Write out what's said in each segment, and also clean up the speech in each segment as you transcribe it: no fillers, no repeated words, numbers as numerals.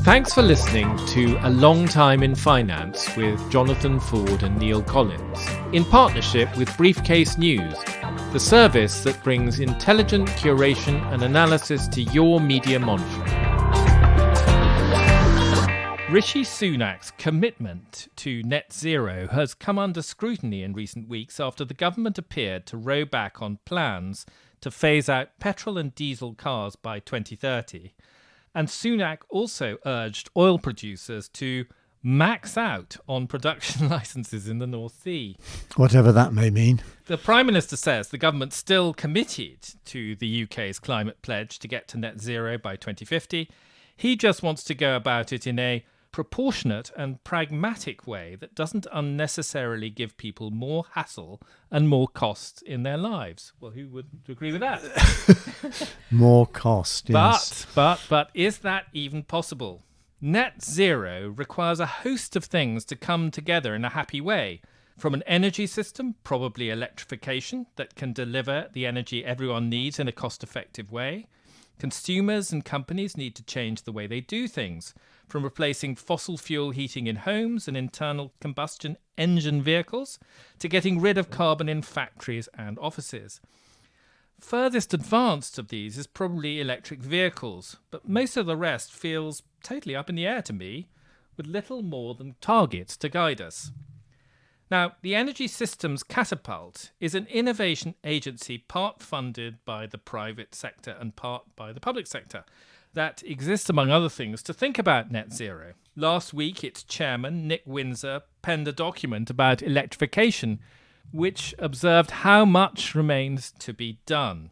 Thanks for listening to A Long Time in Finance with Jonathan Ford and Neil Collins, in partnership with Briefcase.News, the service that brings intelligent curation and analysis to your media monitoring. Rishi Sunak's commitment to net zero has come under scrutiny in recent weeks after the government appeared to row back on plans to phase out petrol and diesel cars by 2030. And Sunak also urged oil producers to max out on production licences in the North Sea. Whatever that may mean. The Prime Minister says the government's still committed to the UK's climate pledge to get to net zero by 2050. He just wants to go about it in a proportionate and pragmatic way that doesn't unnecessarily give people more hassle and more costs in their lives. Well, who would agree with that? More cost, yes. But is that even possible? Net zero requires a host of things to come together in a happy way. From an energy system, probably electrification, that can deliver the energy everyone needs in a cost-effective way. Consumers and companies need to change the way they do things, from replacing fossil fuel heating in homes and internal combustion engine vehicles to getting rid of carbon in factories and offices. Furthest advanced of these is probably electric vehicles, but most of the rest feels totally up in the air to me, with little more than targets to guide us. Now, the Energy Systems Catapult is an innovation agency part funded by the private sector and part by the public sector that exists, among other things, to think about net zero. Last week, its chairman, Nick Windsor, penned a document about electrification, which observed how much remains to be done.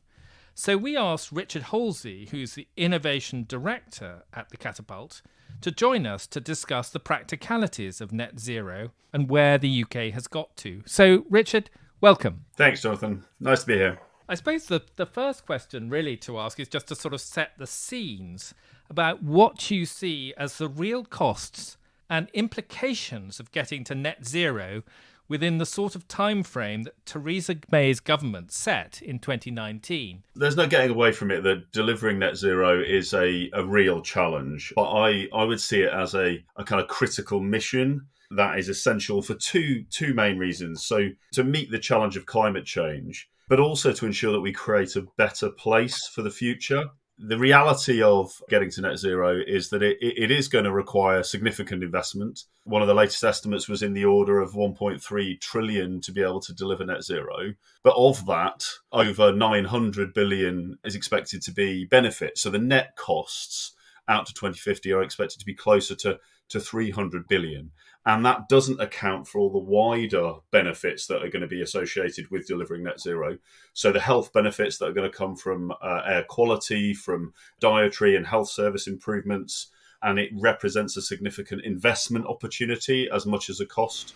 So we asked Richard Halsey, who's the innovation director at the Catapult, to join us to discuss the practicalities of net zero and where the UK has got to. So, Richard, welcome. Thanks, Jonathan. Nice to be here. I suppose the first question really to ask is just to sort of set the scenes about what you see as the real costs and implications of getting to net zero within the sort of time frame that Theresa May's government set in 2019. There's no getting away from it that delivering net zero is a real challenge. But I would see it as a kind of critical mission that is essential for two main reasons. So to meet the challenge of climate change, but also to ensure that we create a better place for the future. The reality of getting to net zero is that it is going to require significant investment. One of the latest estimates was in the order of 1.3 trillion to be able to deliver net zero. But of that, over 900 billion is expected to be benefit. So the net costs out to 2050 are expected to be closer to 300 billion. And that doesn't account for all the wider benefits that are going to be associated with delivering net zero. So the health benefits that are going to come from air quality, from dietary and health service improvements, and it represents a significant investment opportunity as much as a cost.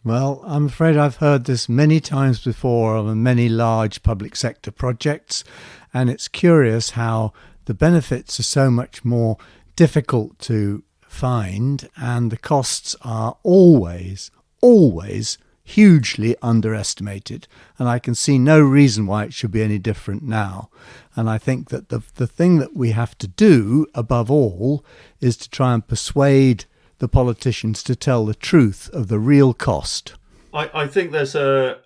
Well, I'm afraid I've heard this many times before on many large public sector projects, and it's curious how the benefits are so much more difficult to find, and the costs are always hugely underestimated. And I can see no reason why it should be any different now. And I think that the thing that we have to do, above all, is to try and persuade the politicians to tell the truth of the real cost. I think there's a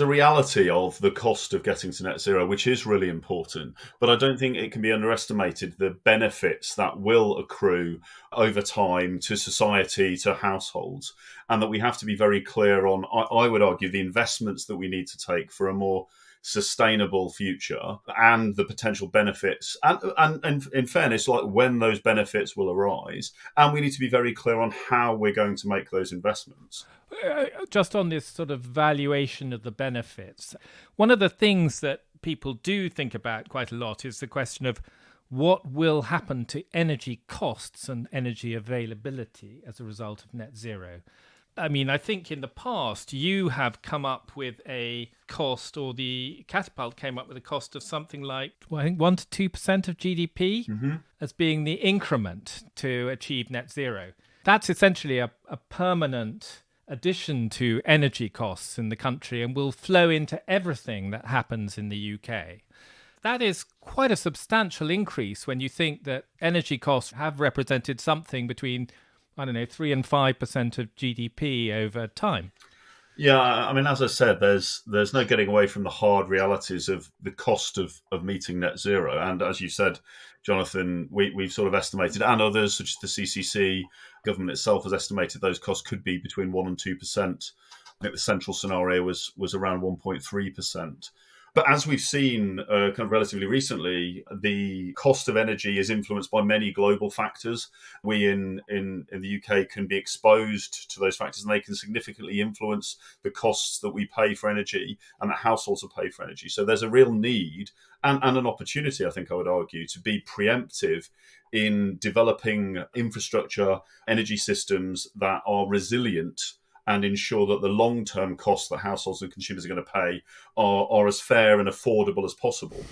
reality of the cost of getting to net zero, which is really important. But I don't think it can be underestimated, the benefits that will accrue over time to society, to households, and that we have to be very clear on, I would argue, the investments that we need to take for a more sustainable future and the potential benefits and in fairness, like when those benefits will arise. And we need to be very clear on how we're going to make those investments. Just on this sort of valuation of the benefits, one of the things that people do think about quite a lot is the question of what will happen to energy costs and energy availability as a result of net zero. I mean, I think in the past you have come up with a cost, or the Catapult came up with a cost of something like, I think 1 to 2% of GDP as being the increment to achieve net zero. That's essentially a permanent addition to energy costs in the country and will flow into everything that happens in the UK. That is quite a substantial increase when you think that energy costs have represented something between, 3 and 5% of GDP over time. Yeah, I mean, as I said, there's no getting away from the hard realities of the cost of meeting net zero. And as you said, Jonathan, we've sort of estimated, and others such as the CCC, government itself has estimated those costs could be between 1 and 2%. I think the central scenario was around 1.3%. But as we've seen kind of relatively recently, the cost of energy is influenced by many global factors. We in the UK can be exposed to those factors, and they can significantly influence the costs that we pay for energy and that households will pay for energy. So there's a real need and an opportunity, I think I would argue, to be preemptive in developing infrastructure, energy systems that are resilient and ensure that the long-term costs that households and consumers are going to pay are as fair and affordable as possible.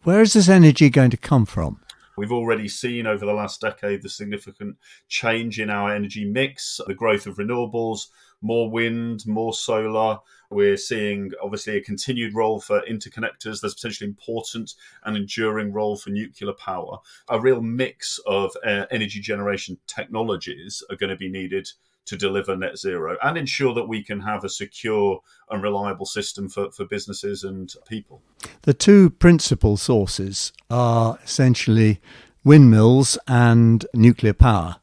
Where is this energy going to come from? We've already seen over the last decade the significant change in our energy mix, the growth of renewables, more wind, more solar. We're seeing, obviously, a continued role for interconnectors. There's potentially important and enduring role for nuclear power. A real mix of energy generation technologies are going to be needed to deliver net zero and ensure that we can have a secure and reliable system for businesses and people. The two principal sources are essentially windmills and nuclear power.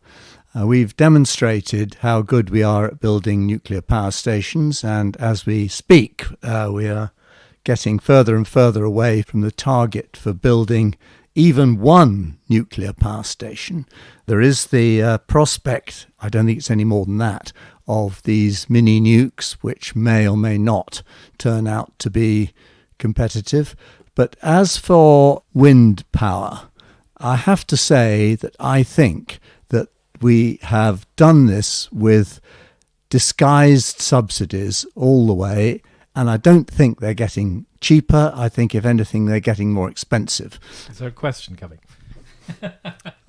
We've demonstrated how good we are at building nuclear power stations, and as we speak, we are getting further and further away from the target for building even one nuclear power station. There is the prospect, I don't think it's any more than that, of these mini nukes, which may or may not turn out to be competitive. But as for wind power, I have to say that I think that we have done this with disguised subsidies all the way, and I don't think they're getting cheaper. I think, if anything, they're getting more expensive. Is there a question coming?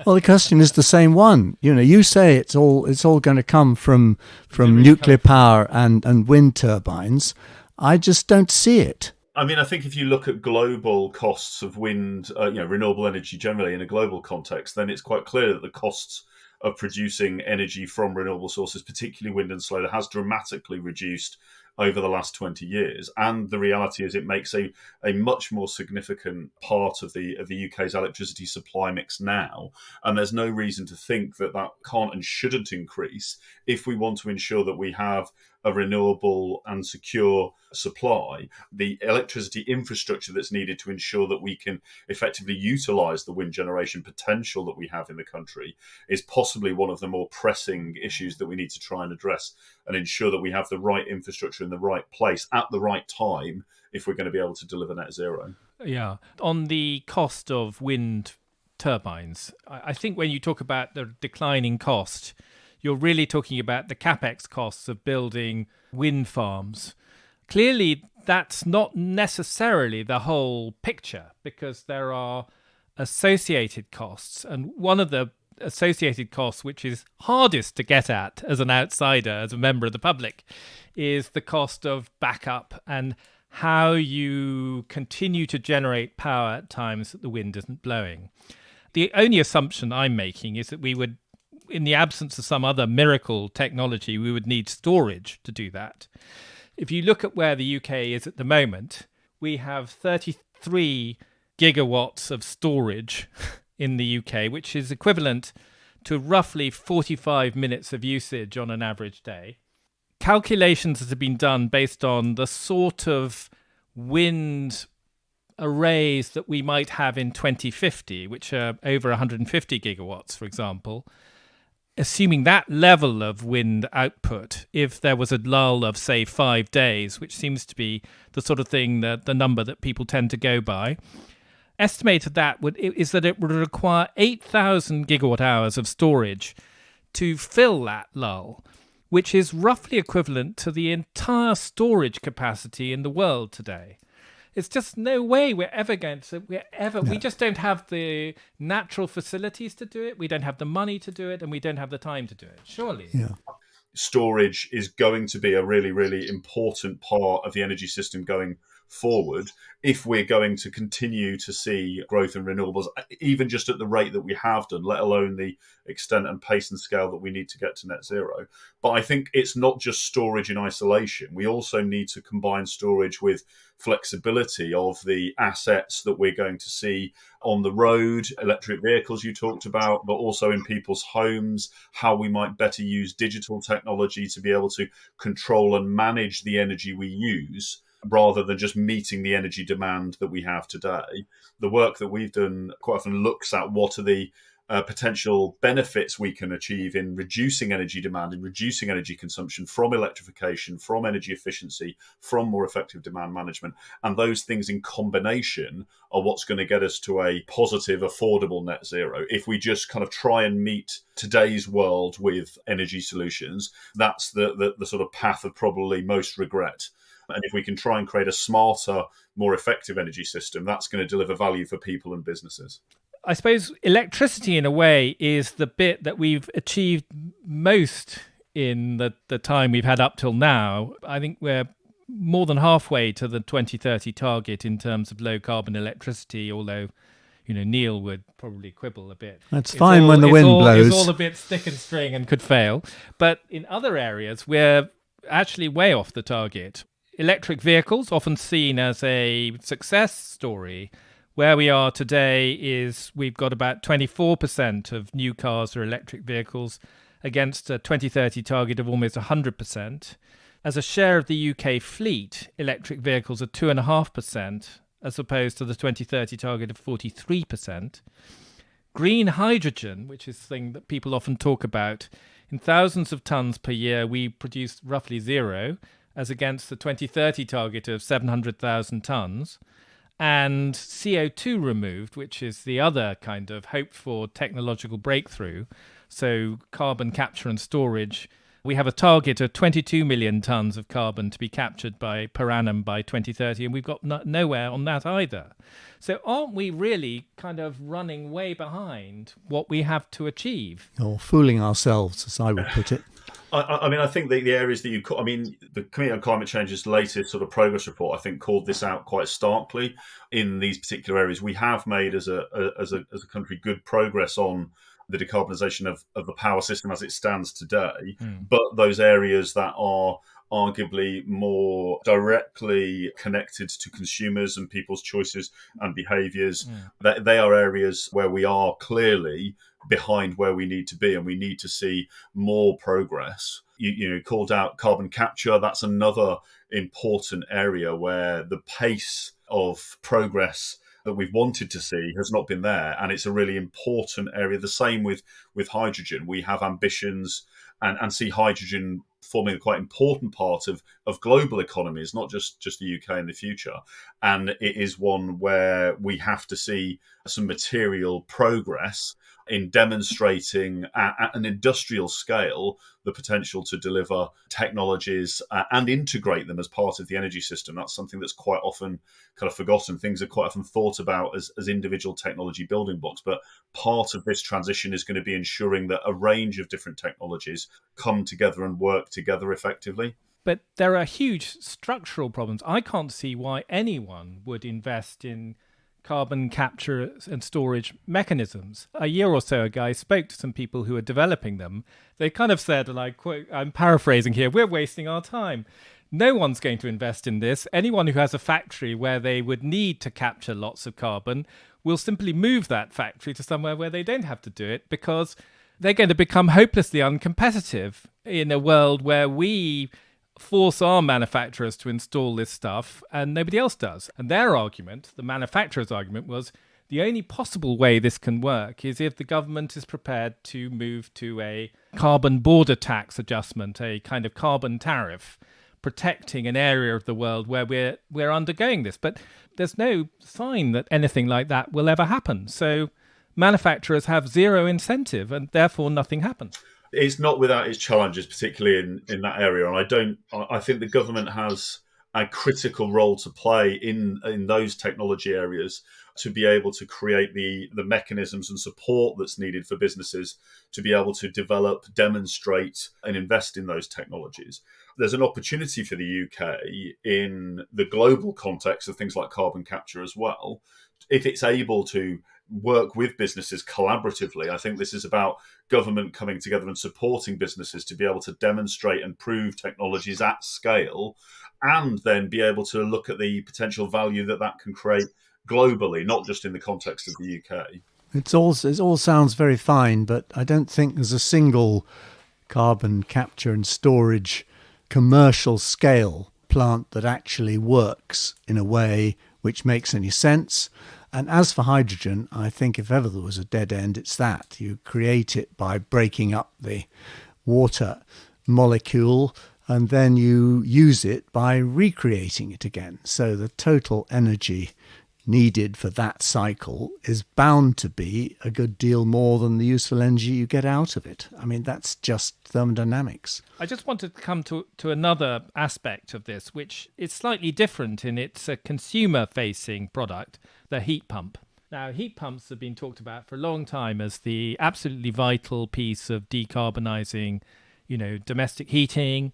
Well, the question is the same one. You say it's all going to come from nuclear power and wind turbines. I just don't see it. I mean, I think if you look at global costs of wind, renewable energy generally in a global context, then it's quite clear that the costs of producing energy from renewable sources, particularly wind and solar, has dramatically reduced over the last 20 years. And the reality is it makes a much more significant part of the UK's electricity supply mix now. And there's no reason to think that can't and shouldn't increase if we want to ensure that we have a renewable and secure supply, the electricity infrastructure that's needed to ensure that we can effectively utilise the wind generation potential that we have in the country is possibly one of the more pressing issues that we need to try and address and ensure that we have the right infrastructure in the right place at the right time if we're going to be able to deliver net zero. Yeah. On the cost of wind turbines, I think when you talk about the declining cost, you're really talking about the capex costs of building wind farms. Clearly, that's not necessarily the whole picture because there are associated costs. And one of the associated costs, which is hardest to get at as an outsider, as a member of the public, is the cost of backup and how you continue to generate power at times that the wind isn't blowing. The only assumption I'm making is that we would, in the absence of some other miracle technology, we would need storage to do that. If you look at where the UK is at the moment, we have 33 gigawatts of storage in the UK, which is equivalent to roughly 45 minutes of usage on an average day. Calculations that have been done based on the sort of wind arrays that we might have in 2050, which are over 150 gigawatts, for example, assuming that level of wind output, if there was a lull of, say, 5 days, which seems to be the sort of thing that the number that people tend to go by, estimated that is that it would require 8,000 gigawatt hours of storage to fill that lull, which is roughly equivalent to the entire storage capacity in the world today. It's just no way we just don't have the natural facilities to do it. We don't have the money to do it, and we don't have the time to do it, surely. Yeah. Storage is going to be a really, really important part of the energy system going forward if we're going to continue to see growth in renewables, even just at the rate that we have done, let alone the extent and pace and scale that we need to get to net zero. But I think it's not just storage in isolation. We also need to combine storage with flexibility of the assets that we're going to see on the road, electric vehicles you talked about, but also in people's homes, how we might better use digital technology to be able to control and manage the energy we use, rather than just meeting the energy demand that we have today. The work that we've done quite often looks at what are the potential benefits we can achieve in reducing energy demand, in reducing energy consumption from electrification, from energy efficiency, from more effective demand management. And those things in combination are what's going to get us to a positive, affordable net zero. If we just kind of try and meet today's world with energy solutions, that's the sort of path of probably most regret. And if we can try and create a smarter, more effective energy system, that's going to deliver value for people and businesses. I suppose electricity, in a way, is the bit that we've achieved most in the time we've had up till now. I think we're more than halfway to the 2030 target in terms of low carbon electricity, although, Neil would probably quibble a bit. That's fine when the wind blows. It's all a bit stick and string and could fail. But in other areas, we're actually way off the target. Electric vehicles, often seen as a success story. Where we are today is we've got about 24% of new cars are electric vehicles against a 2030 target of almost 100%. As a share of the UK fleet, electric vehicles are 2.5% as opposed to the 2030 target of 43%. Green hydrogen, which is a thing that people often talk about, in thousands of tonnes per year, we produce roughly zero, as against the 2030 target of 700,000 tonnes. And CO2 removed, which is the other kind of hoped for technological breakthrough. So carbon capture and storage. We have a target of 22 million tonnes of carbon to be captured per annum by 2030, and we've got nowhere on that either. So aren't we really kind of running way behind what we have to achieve? Or fooling ourselves, as I would put it. I think the areas that the Committee on Climate Change's latest sort of progress report, I think, called this out quite starkly. In these particular areas, we have made as a country good progress on the decarbonisation of the power system as it stands today. But those areas that are arguably more directly connected to consumers and people's choices and behaviours, they are areas where we are clearly behind where we need to be, and we need to see more progress. You called out carbon capture. That's another important area where the pace of progress that we've wanted to see has not been there, and it's a really important area. The same with hydrogen. We have ambitions and see hydrogen forming a quite important part of global economies, not just the UK in the future. And it is one where we have to see some material progress in demonstrating at an industrial scale the potential to deliver technologies and integrate them as part of the energy system. That's something that's quite often kind of forgotten. Things are quite often thought about as individual technology building blocks, but part of this transition is going to be ensuring that a range of different technologies come together and work together effectively. But there are huge structural problems. I can't see why anyone would invest in carbon capture and storage mechanisms. A year or so ago, I spoke to some people who are developing them. They kind of said, and I quote, I'm paraphrasing here, we're wasting our time. No one's going to invest in this. Anyone who has a factory where they would need to capture lots of carbon will simply move that factory to somewhere where they don't have to do it, because they're going to become hopelessly uncompetitive in a world where we force our manufacturers to install this stuff and nobody else does. And their argument, the manufacturer's argument, was the only possible way this can work is if the government is prepared to move to a carbon border tax adjustment, a kind of carbon tariff, protecting an area of the world where we're undergoing this. But there's no sign that anything like that will ever happen. So manufacturers have zero incentive, and therefore nothing happens. It's not without its challenges, particularly in that area. And I think the government has a critical role to play in those technology areas to be able to create the mechanisms and support that's needed for businesses to be able to develop, demonstrate, and invest in those technologies. There's an opportunity for the UK in the global context of things like carbon capture as well, if it's able to work with businesses collaboratively. I think this is about government coming together and supporting businesses to be able to demonstrate and prove technologies at scale, and then be able to look at the potential value that can create globally, not just in the context of the UK. It all sounds very fine, but I don't think there's a single carbon capture and storage commercial scale plant that actually works in a way which makes any sense. And as for hydrogen, I think if ever there was a dead end, it's that. You create it by breaking up the water molecule, and then you use it by recreating it again. So the total energy needed for that cycle is bound to be a good deal more than the useful energy you get out of it. I mean, that's just thermodynamics. I just wanted to come to another aspect of this, which is slightly different in it's a consumer-facing product, the heat pump. Now, heat pumps have been talked about for a long time as the absolutely vital piece of decarbonising, domestic heating,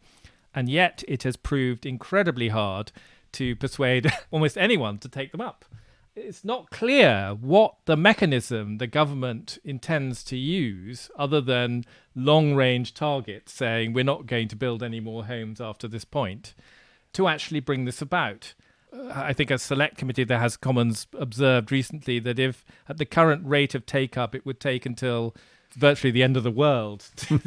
and yet it has proved incredibly hard to persuade almost anyone to take them up. It's not clear what the mechanism the government intends to use other than long-range targets saying we're not going to build any more homes after this point to actually bring this about. I think a select committee that has Commons observed recently that if at the current rate of take-up it would take until virtually the end of the world to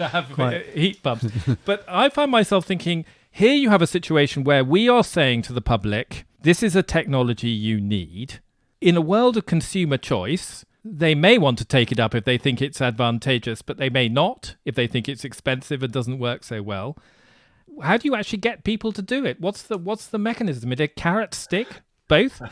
have heat pumps. But I find myself thinking, here you have a situation where we are saying to the public, this is a technology you need. In a world of consumer choice, they may want to take it up if they think it's advantageous, but they may not if they think it's expensive and doesn't work so well. How do you actually get people to do it? What's the mechanism? Is it a carrot, stick, both?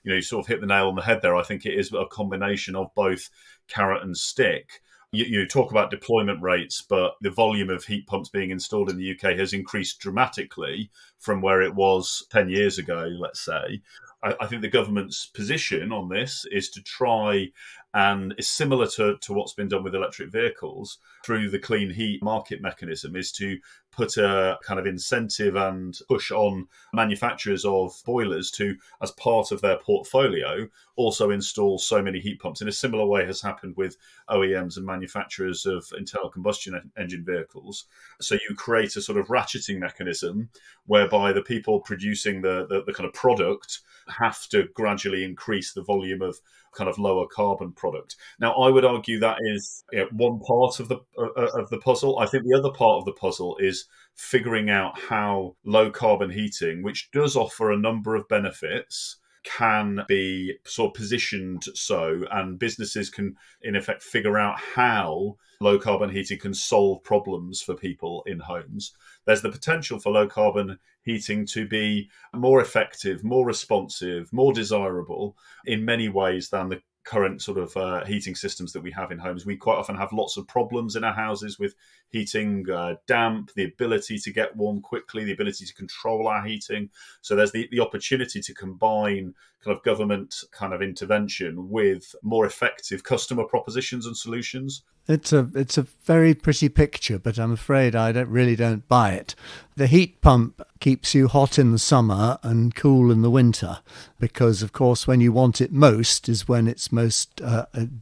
You sort of hit the nail on the head there. I think it is a combination of both carrot and stick. You talk about deployment rates, but the volume of heat pumps being installed in the UK has increased dramatically from where it was 10 years ago, let's say. I think the government's position on this is to try, and is similar to what's been done with electric vehicles through the clean heat market mechanism, is to put a kind of incentive and push on manufacturers of boilers to, as part of their portfolio, also install so many heat pumps. In a similar way has happened with OEMs and manufacturers of internal combustion engine vehicles. So you create a sort of ratcheting mechanism whereby the people producing the kind of product have to gradually increase the volume of kind of lower carbon product. Now, I would argue that is one part of the puzzle. I think the other part of the puzzle is figuring out how low carbon heating, which does offer a number of benefits, can be sort of positioned so, and businesses can in effect figure out how low carbon heating can solve problems for people in homes. There's the potential for low carbon heating to be more effective, more responsive, more desirable in many ways than the current sort of heating systems that we have in homes. We quite often have lots of problems in our houses with heating, damp, the ability to get warm quickly, the ability to control our heating. So there's the opportunity to combine kind of government kind of intervention with more effective customer propositions and solutions. It's a very pretty picture, but I'm afraid I really don't buy it. The heat pump keeps you hot in the summer and cool in the winter, because, of course, when you want it most is when it's most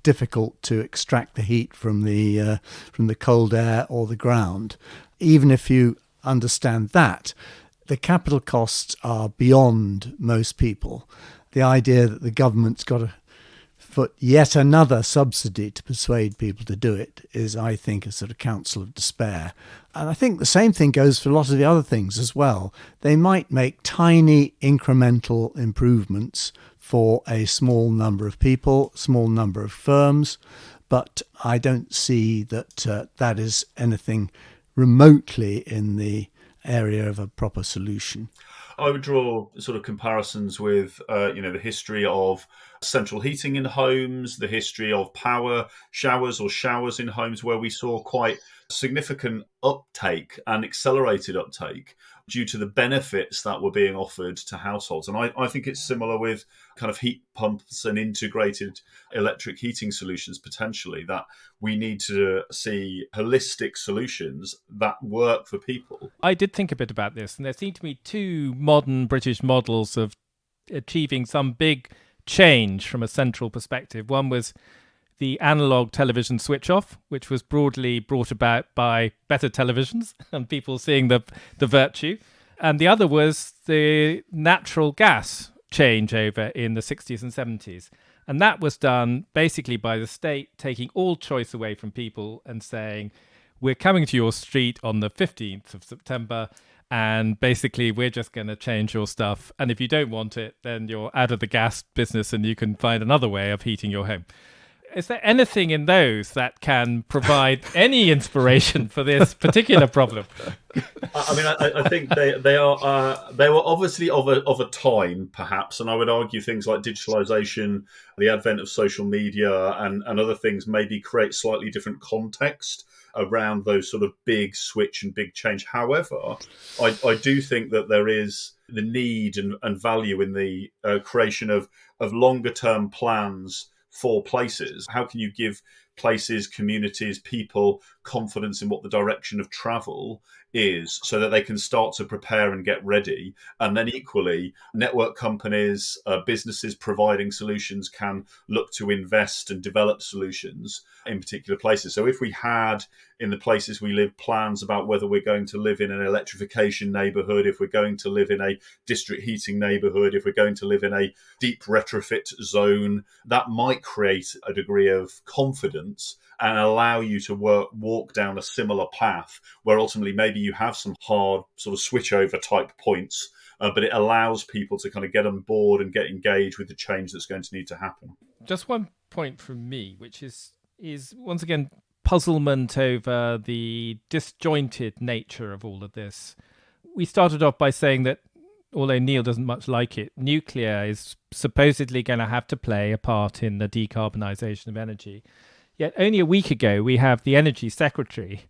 difficult to extract the heat from the cold air or the ground. Even if you understand that, the capital costs are beyond most people. The idea that the government's got to put yet another subsidy to persuade people to do it is, I think, a sort of counsel of despair. And I think the same thing goes for a lot of the other things as well. They might make tiny incremental improvements for a small number of people, small number of firms, but I don't see that that is anything remotely in the area of a proper solution. I would draw sort of comparisons with, the history of central heating in homes, the history of power showers or showers in homes, where we saw quite significant uptake and accelerated uptake due to the benefits that were being offered to households. And I think it's similar with kind of heat pumps and integrated electric heating solutions, potentially, that we need to see holistic solutions that work for people. I did think a bit about this, and there seem to be two modern British models of achieving some big change from a central perspective. One was the analog television switch off, which was broadly brought about by better televisions and people seeing the virtue. And the other was the natural gas changeover in the 60s and 70s. And that was done basically by the state taking all choice away from people and saying, we're coming to your street on the 15th of September, and basically we're just going to change your stuff. And if you don't want it, then you're out of the gas business and you can find another way of heating your home. Is there anything in those that can provide any inspiration for this particular problem? I mean, I think they were obviously of a time, perhaps, and I would argue things like digitalization, the advent of social media, and other things maybe create slightly different context around those sort of big switch and big change. However, I do think that there is the need and value in the creation of longer term plans for places. How can you give places, communities, people confidence in what the direction of travel is so that they can start to prepare and get ready? And then equally, network companies, businesses providing solutions can look to invest and develop solutions in particular places. So if we had in the places we live plans about whether we're going to live in an electrification neighbourhood, if we're going to live in a district heating neighbourhood, if we're going to live in a deep retrofit zone, that might create a degree of confidence and allow you to walk down a similar path where ultimately maybe you have some hard sort of switchover type points, but it allows people to kind of get on board and get engaged with the change that's going to need to happen. Just one point from me, which is once again puzzlement over the disjointed nature of all of this. We started off by saying that, although Neil doesn't much like it, nuclear is supposedly going to have to play a part in the decarbonisation of energy. Yet only a week ago, we have the Energy Secretary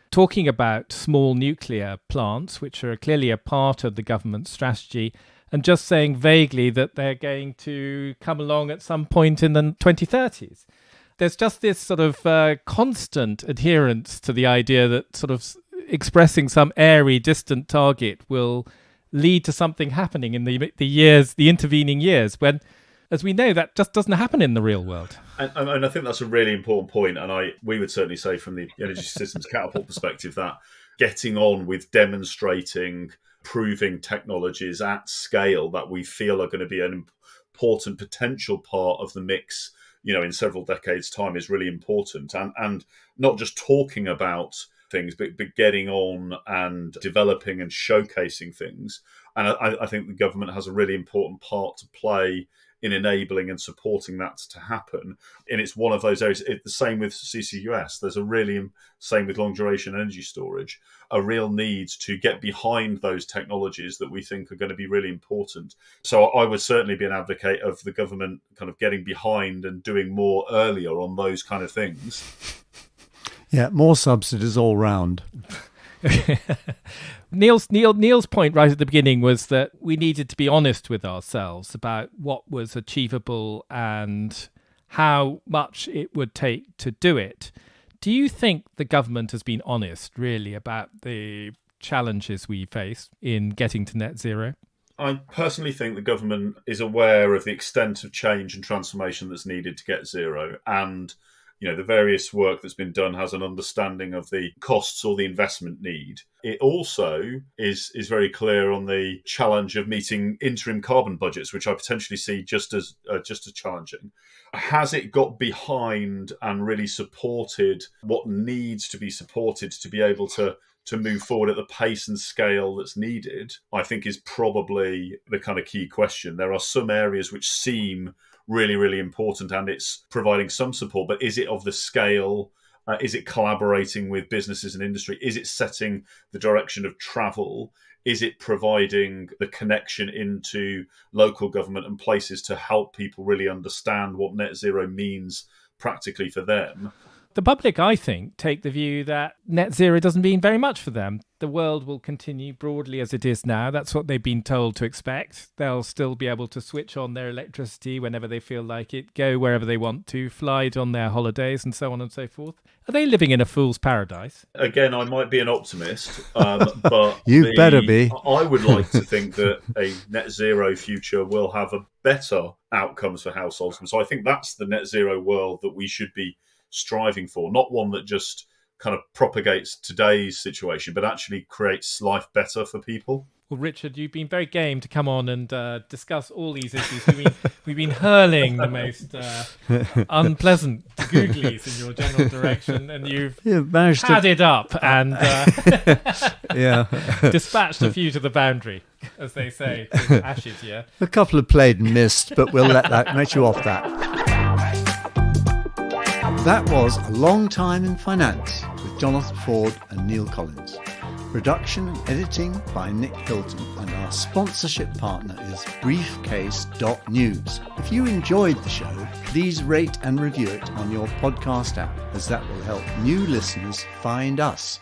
talking about small nuclear plants, which are clearly a part of the government strategy, and just saying vaguely that they're going to come along at some point in the 2030s. There's just this sort of constant adherence to the idea that sort of expressing some airy, distant target will lead to something happening in the intervening years, when, as we know, that just doesn't happen in the real world. And I think that's a really important point. And we would certainly say from the Energy Systems Catapult perspective that getting on with demonstrating, proving technologies at scale that we feel are going to be an important potential part of the mix, in several decades' time is really important. And not just talking about things, but getting on and developing and showcasing things. And I think the government has a really important part to play in enabling and supporting that to happen. And it's one of those areas, the same with CCUS, there's a really, same with long duration energy storage, a real need to get behind those technologies that we think are going to be really important. So I would certainly be an advocate of the government kind of getting behind and doing more earlier on those kind of things. Yeah, more subsidies all round. Neil's point right at the beginning was that we needed to be honest with ourselves about what was achievable and how much it would take to do it. Do you think the government has been honest, really, about the challenges we face in getting to net zero? I personally think the government is aware of the extent of change and transformation that's needed to get zero, and the various work that's been done has an understanding of the costs or the investment need. It also is very clear on the challenge of meeting interim carbon budgets, which I potentially see just as challenging. Has it got behind and really supported what needs to be supported to be able to move forward at the pace and scale that's needed? I think is probably the kind of key question. There are some areas which seem really, really important and it's providing some support, but is it of the scale? Is it collaborating with businesses and industry? Is it setting the direction of travel Is it providing the connection into local government and places to help people really understand what net zero means practically for them? The public, I think, take the view that net zero doesn't mean very much for them. The world will continue broadly as it is now. That's what they've been told to expect. They'll still be able to switch on their electricity whenever they feel like it, go wherever they want to, fly on their holidays and so on and so forth. Are they living in a fool's paradise? Again, I might be an optimist, but you better be. I would like to think that a net zero future will have a better outcomes for households. And so I think that's the net zero world that we should be striving for, not one that just kind of propagates today's situation, but actually creates life better for people. Well, Richard, you've been very game to come on and discuss all these issues. We've been hurling the most unpleasant googlies in your general direction, and you've managed padded up and dispatched a few to the boundary, as they say, to ashes, yeah? A couple of played and missed, but we'll let you off that. That was A Long Time in Finance with Jonathan Ford and Neil Collins. Production and editing by Nick Hilton, and our sponsorship partner is Briefcase.News. If you enjoyed the show, please rate and review it on your podcast app, as that will help new listeners find us.